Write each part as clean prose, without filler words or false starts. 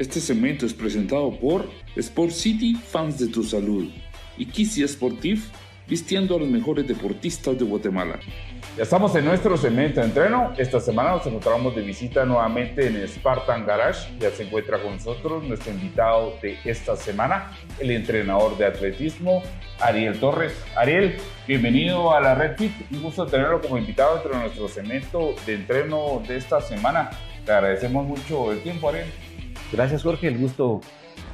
Este segmento es presentado por Sport City, fans de tu salud, y Kisi Sportif, vistiendo a los mejores deportistas de Guatemala. Ya estamos en nuestro segmento de entreno. Esta semana nos encontramos de visita nuevamente en Spartan Garage. Ya se encuentra con nosotros nuestro invitado de esta semana, el entrenador de atletismo, Ariel Torres. Ariel, bienvenido a la Red Fit. Un gusto tenerlo como invitado dentro de nuestro segmento de entreno de esta semana. Te agradecemos mucho el tiempo, Ariel. Gracias, Jorge. El gusto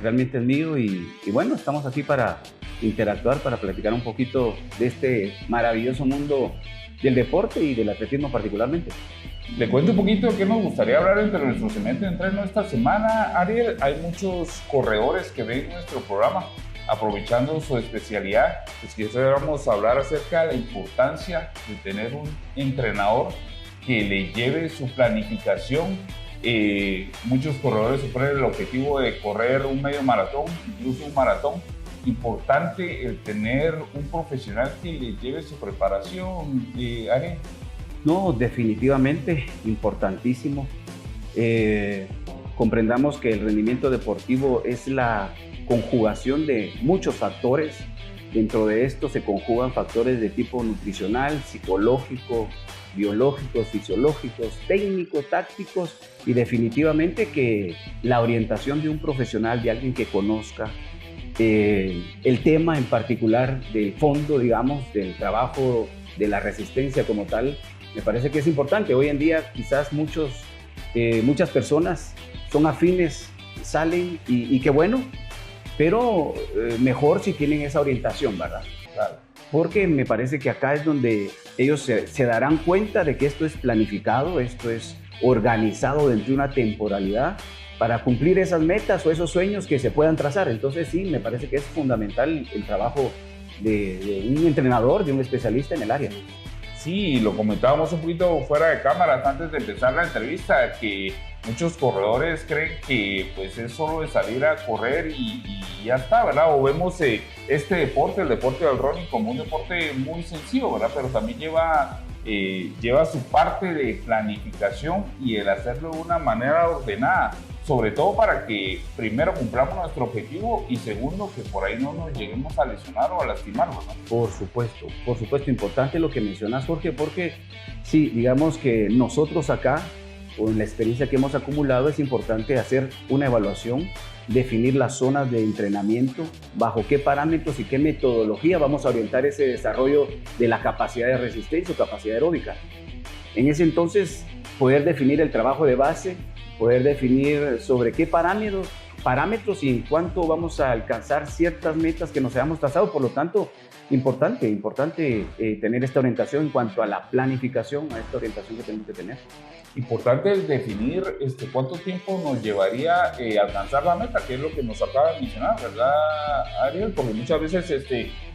realmente es mío y bueno, estamos aquí para interactuar, para platicar un poquito de este maravilloso mundo del deporte y del atletismo particularmente. Le cuento un poquito de qué nos gustaría hablar entre nuestro segmento de entreno esta semana, Ariel. Hay muchos corredores que ven nuestro programa aprovechando su especialidad. Pues quisiéramos hablar acerca de la importancia de tener un entrenador que le lleve su planificación. Muchos corredores se ponen el objetivo de correr un medio maratón, incluso un maratón. Importante el tener un profesional que le lleve su preparación, Ariel. No, definitivamente importantísimo. Comprendamos que el rendimiento deportivo es la conjugación de muchos factores. Dentro de esto se conjugan factores de tipo nutricional, psicológico, biológicos, fisiológicos, técnicos, tácticos, y definitivamente que la orientación de un profesional, de alguien que conozca el tema en particular del fondo, digamos, del trabajo de la resistencia como tal, me parece que es importante. Hoy en día quizás muchas personas son afines, salen y qué bueno, pero mejor si tienen esa orientación, ¿verdad? Claro. Porque me parece que acá es donde ellos se darán cuenta de que esto es planificado, esto es organizado dentro de una temporalidad para cumplir esas metas o esos sueños que se puedan trazar. Entonces sí, me parece que es fundamental el trabajo de un entrenador, de un especialista en el área. Sí, lo comentábamos un poquito fuera de cámaras antes de empezar la entrevista, que muchos corredores creen que pues es solo de salir a correr y ya está, ¿verdad? O vemos este deporte, el deporte del running, como un deporte muy sencillo, ¿verdad? Pero también lleva su parte de planificación y el hacerlo de una manera ordenada, sobre todo para que primero cumplamos nuestro objetivo y segundo que por ahí no nos lleguemos a lesionar o a lastimar, ¿no? Por supuesto, importante lo que mencionas, Jorge, porque sí, digamos que nosotros acá, con la experiencia que hemos acumulado, es importante hacer una evaluación, definir las zonas de entrenamiento, bajo qué parámetros y qué metodología vamos a orientar ese desarrollo de la capacidad de resistencia o capacidad aeróbica. En ese entonces, poder definir el trabajo de base, poder definir sobre qué parámetros y en cuánto vamos a alcanzar ciertas metas que nos hayamos trazado. Por lo tanto, importante tener esta orientación en cuanto a la planificación, a esta orientación que tenemos que tener. Importante es definir cuánto tiempo nos llevaría alcanzar la meta, que es lo que nos acaba de mencionar, ¿verdad, Ariel? Porque muchas veces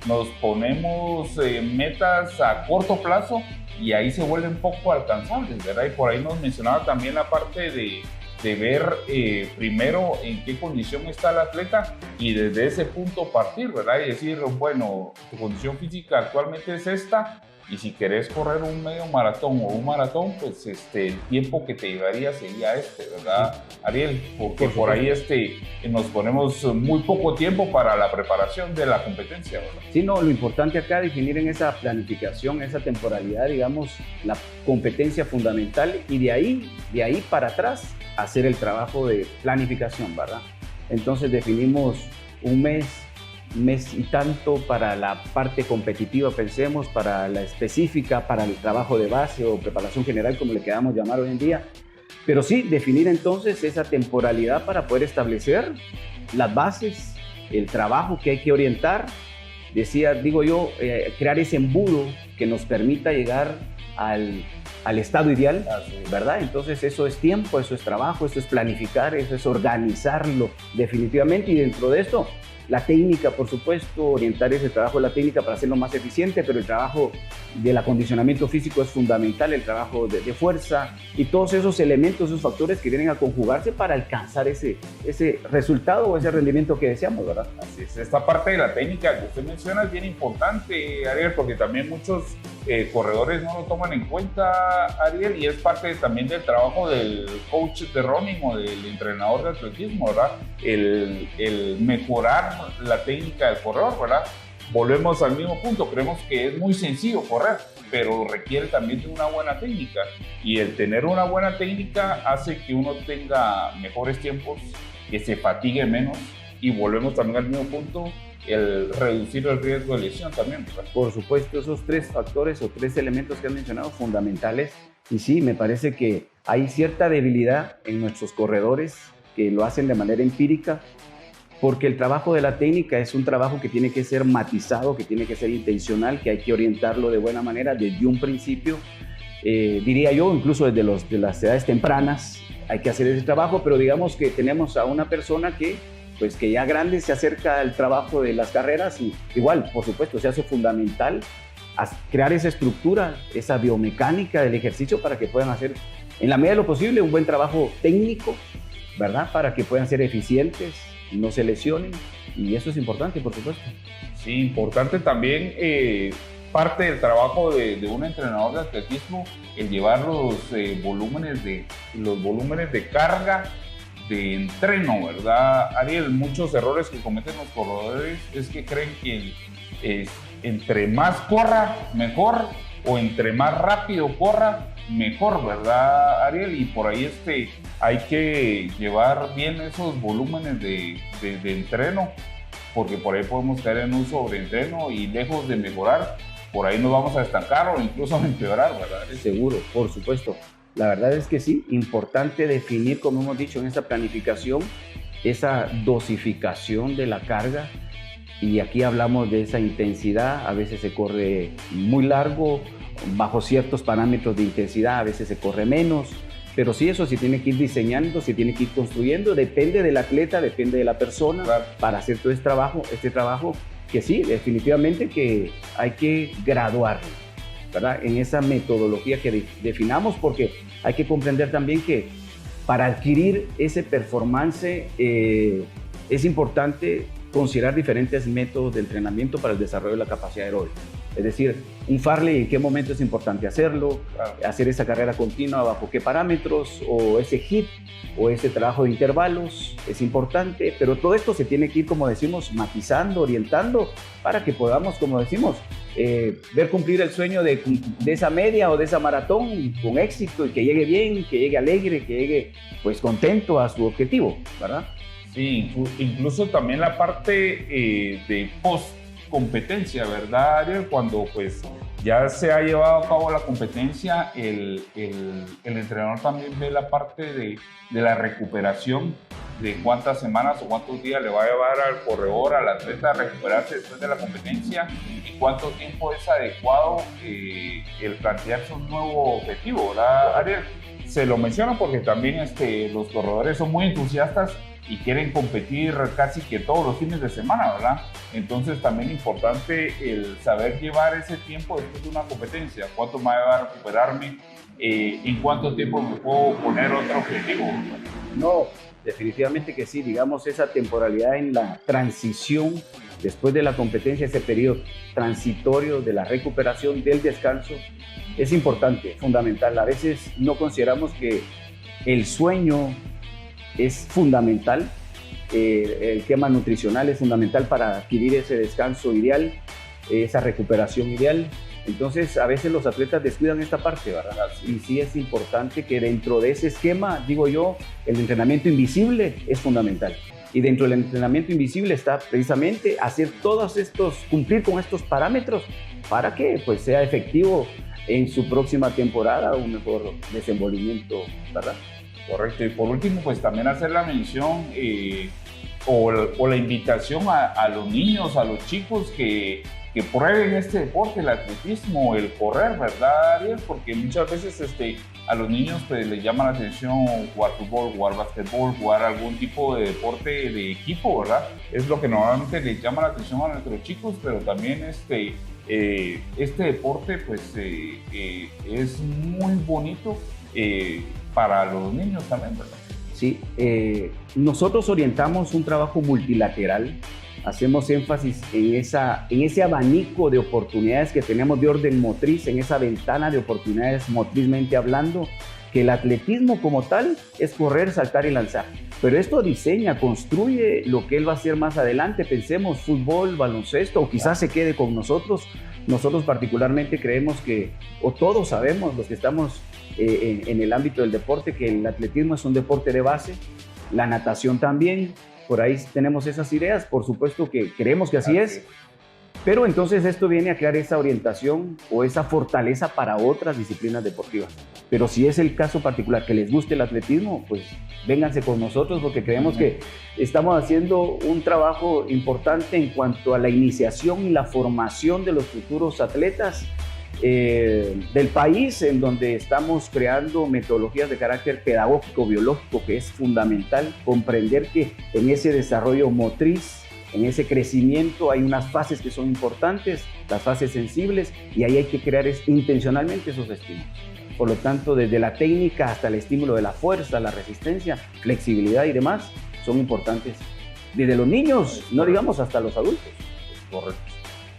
nos ponemos metas a corto plazo y ahí se vuelven poco alcanzables, ¿verdad? Y por ahí nos mencionaba también la parte de ver primero en qué condición está el atleta y desde ese punto partir, ¿verdad? Y decir, bueno, tu condición física actualmente es esta, y si querés correr un medio maratón o un maratón, pues el tiempo que te llevaría sería ¿verdad, Ariel? Porque por ahí nos ponemos muy poco tiempo para la preparación de la competencia, ¿verdad? Sí, no, lo importante acá es definir en esa planificación, esa temporalidad, digamos, la competencia fundamental y de ahí para atrás hacer el trabajo de planificación, ¿verdad? Entonces definimos un mes y tanto para la parte competitiva, pensemos, para la específica, para el trabajo de base o preparación general, como le queramos llamar hoy en día. Pero sí, definir entonces esa temporalidad para poder establecer las bases, el trabajo que hay que orientar, crear ese embudo que nos permita llegar al estado ideal, ¿verdad? Entonces eso es tiempo, eso es trabajo, eso es planificar, eso es organizarlo definitivamente, y dentro de esto La técnica, por supuesto, orientar ese trabajo de la técnica para hacerlo más eficiente, pero el trabajo del acondicionamiento físico es fundamental, el trabajo de fuerza y todos esos elementos, esos factores que vienen a conjugarse para alcanzar ese resultado o ese rendimiento que deseamos, ¿verdad? Así es, esta parte de la técnica que usted menciona es bien importante, Ariel, porque también muchos corredores no lo toman en cuenta, Ariel, y es parte también del trabajo del coach de running o del entrenador de atletismo, ¿verdad? El mejorar la técnica del corredor, ¿verdad? Volvemos al mismo punto, creemos que es muy sencillo correr, pero requiere también de una buena técnica, y el tener una buena técnica hace que uno tenga mejores tiempos, que se fatigue menos, y volvemos también al mismo punto, el reducir el riesgo de lesión también, ¿verdad? Por supuesto, esos 3 factores o 3 elementos que han mencionado fundamentales, y sí, me parece que hay cierta debilidad en nuestros corredores que lo hacen de manera empírica, porque el trabajo de la técnica es un trabajo que tiene que ser matizado, que tiene que ser intencional, que hay que orientarlo de buena manera desde un principio, diría yo, incluso desde las edades tempranas hay que hacer ese trabajo, pero digamos que tenemos a una persona que ya grande se acerca al trabajo de las carreras y igual, por supuesto, se hace fundamental crear esa estructura, esa biomecánica del ejercicio para que puedan hacer, en la medida de lo posible, un buen trabajo técnico, ¿verdad? Para que puedan ser eficientes, no se lesionen, y eso es importante, por supuesto. Sí, importante también, parte del trabajo de un entrenador de atletismo, el llevar los volúmenes de carga de entreno, ¿verdad, Ariel? Muchos errores que cometen los corredores es que creen que entre más corra, mejor, o entre más rápido corra, mejor, ¿verdad, Ariel? Y por ahí hay que llevar bien esos volúmenes de entreno, porque por ahí podemos caer en un sobreentreno y lejos de mejorar, por ahí nos vamos a estancar o incluso a empeorar, ¿verdad? Seguro, por supuesto. La verdad es que sí, importante definir, como hemos dicho en esta planificación, esa dosificación de la carga, y aquí hablamos de esa intensidad. A veces se corre muy largo, bajo ciertos parámetros de intensidad, a veces se corre menos, pero sí, eso se tiene que ir diseñando, se tiene que ir construyendo, depende del atleta, depende de la persona, claro, para hacer todo este trabajo que sí, definitivamente que hay que graduarlo, ¿verdad? En esa metodología que definamos, porque hay que comprender también que para adquirir ese performance es importante considerar diferentes métodos de entrenamiento para el desarrollo de la capacidad aeróbica. Es decir, un Farley, ¿en qué momento es importante hacerlo? Claro. Hacer esa carrera continua, ¿bajo qué parámetros? O ese HIIT, o ese trabajo de intervalos, es importante, pero todo esto se tiene que ir, como decimos, matizando, orientando, para que podamos, como decimos, ver cumplir el sueño de esa media o de esa maratón con éxito, y que llegue bien, que llegue alegre, que llegue pues contento a su objetivo, ¿verdad? Sí, incluso también la parte de post-competencia, ¿verdad, Ariel? Cuando pues ya se ha llevado a cabo la competencia, el entrenador también ve la parte de la recuperación, de cuántas semanas o cuántos días le va a llevar al corredor, al atleta, a recuperarse después de la competencia, y cuánto tiempo es adecuado el plantearse un nuevo objetivo, ¿verdad, Ariel? Se lo menciono porque también los corredores son muy entusiastas y quieren competir casi que todos los fines de semana, ¿verdad? Entonces también es importante el saber llevar ese tiempo después de una competencia. ¿Cuánto me va a llevar a recuperarme? ¿En cuánto tiempo me puedo poner otro objetivo? No, definitivamente que sí. Digamos, esa temporalidad en la transición después de la competencia, ese periodo transitorio de la recuperación, del descanso, es importante, fundamental. A veces no consideramos que el sueño es fundamental, el tema nutricional es fundamental para adquirir ese descanso ideal, esa recuperación ideal. Entonces, a veces los atletas descuidan esta parte, ¿verdad? Y sí es importante que dentro de ese esquema, digo yo, el entrenamiento invisible es fundamental. Y dentro del entrenamiento invisible está precisamente hacer cumplir con estos parámetros para que pues sea efectivo en su próxima temporada, un mejor desenvolvimiento, ¿verdad? Correcto. Y por último, pues también hacer la mención o la invitación a los niños, a los chicos que que prueben este deporte, el atletismo, el correr, ¿verdad, Ariel? Porque muchas veces a los niños pues, les llama la atención jugar fútbol, jugar básquetbol, jugar algún tipo de deporte de equipo, ¿verdad? Es lo que normalmente les llama la atención a nuestros chicos, pero también este deporte pues es muy bonito para los niños también, ¿verdad? Sí, nosotros orientamos un trabajo multilateral, hacemos énfasis en ese abanico de oportunidades que tenemos de orden motriz, en esa ventana de oportunidades motrizmente hablando, que el atletismo como tal es correr, saltar y lanzar. Pero esto diseña, construye lo que él va a hacer más adelante. Pensemos fútbol, baloncesto, o quizás se quede con nosotros. Nosotros particularmente creemos que, o todos sabemos, los que estamos en el ámbito del deporte, que el atletismo es un deporte de base, la natación también, por ahí tenemos esas ideas, por supuesto que creemos que así es, pero entonces esto viene a crear esa orientación o esa fortaleza para otras disciplinas deportivas. Pero si es el caso particular que les guste el atletismo, pues vénganse con nosotros porque creemos que estamos haciendo un trabajo importante en cuanto a la iniciación y la formación de los futuros atletas del país, en donde estamos creando metodologías de carácter pedagógico, biológico, que es fundamental comprender que en ese desarrollo motriz, en ese crecimiento hay unas fases que son importantes, las fases sensibles, y ahí hay que crear intencionalmente esos estímulos. Por lo tanto, desde la técnica hasta el estímulo de la fuerza, la resistencia, flexibilidad y demás, son importantes. Desde los niños, no digamos hasta los adultos. Correcto.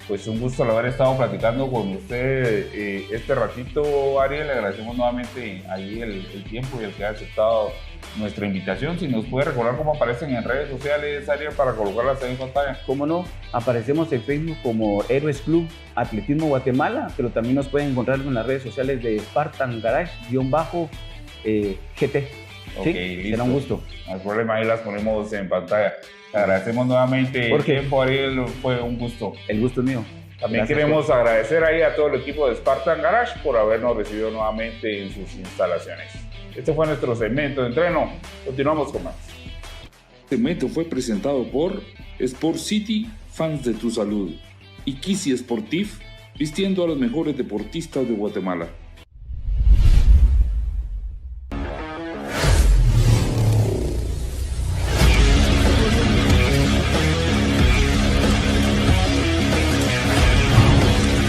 Pues un gusto el haber estado platicando con usted este ratito, Ariel. Le agradecemos nuevamente ahí el tiempo y el que ha aceptado nuestra invitación. Si nos puede recordar cómo aparecen en redes sociales, Ariel, para colocarlas ahí en pantalla. Cómo no, aparecemos en Facebook como Héroes Club Atletismo Guatemala, pero también nos pueden encontrar en las redes sociales de Spartan Garage-GT. Ok, listo. Será un gusto. No hay problema, ahí las ponemos en pantalla. Te agradecemos nuevamente el tiempo, Ariel, fue un gusto. El gusto es mío. También queremos agradecer ahí a todo el equipo de Spartan Garage por habernos recibido nuevamente en sus instalaciones. Este fue nuestro segmento de entreno. Continuamos con más. Este segmento fue presentado por Sport City, fans de tu salud, y Kisi Sportif, vistiendo a los mejores deportistas de Guatemala.